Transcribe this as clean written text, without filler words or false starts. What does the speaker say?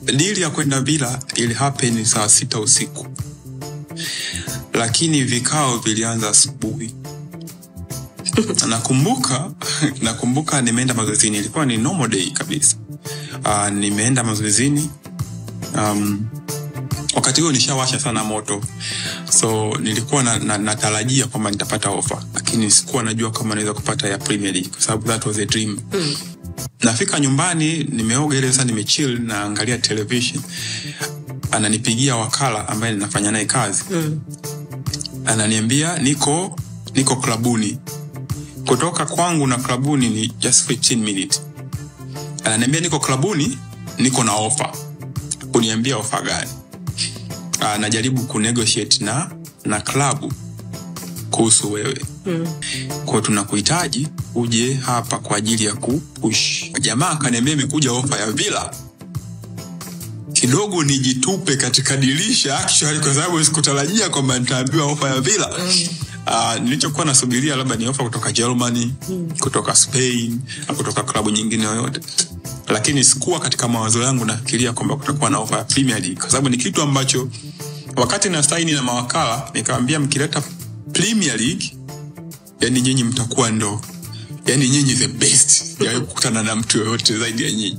deal ya kwenda Villa ili happen saa 6 usiku. Lakini vikao vilianza asubuhi. Nakumbuka nimeenda mazoezini, ilikuwa ni normal day kabisa. Nimeenda mazoezini. Wakati huo nishawasha sana moto. So nilikuwa natarajia kwamba nitapata offer, lakini sikuwa najua kama naweza kupata ya Premier League kwa sababu that was a dream. Nafika nyumbani, nimeoga ile sasa, nimechill na angalia television. Ananipigia wakala ambaye ninafanya naye kazi. Ananiambia niko klabuni. Kutoka kwangu na klabuni ni just 15 minutes. Ananiambia niko klabuni, niko na offer. Kuniambia offer gani? Najaribu kunegotiate na klabu kuhusu wewe. Kwa tunakuhitaji uje hapa kwa ajili ya kupush. Jamaa akaniambia imekuja offer ya Villa. Kidogo nijitupe katika dirisha actually kwa sababu sikutarajia kwamba nitaambiwa offer ya Villa. Nilichokuwa nasubiria labda ni offer kutoka Germany, kutoka Spain, au kutoka klabu nyingine yoyote. Lakini sikuwa katika mawazo yangu nafikiria kwamba kutakuwa na offer ya Premier League, kwa sababu ni kitu ambacho wakati na saini na mawakala nikamwambia mkileta Premier League yani nyinyi mtakuwa ndo yani nyinyi the best. Yaani kukutana na mtu yoyote zaidi ya nyinyi.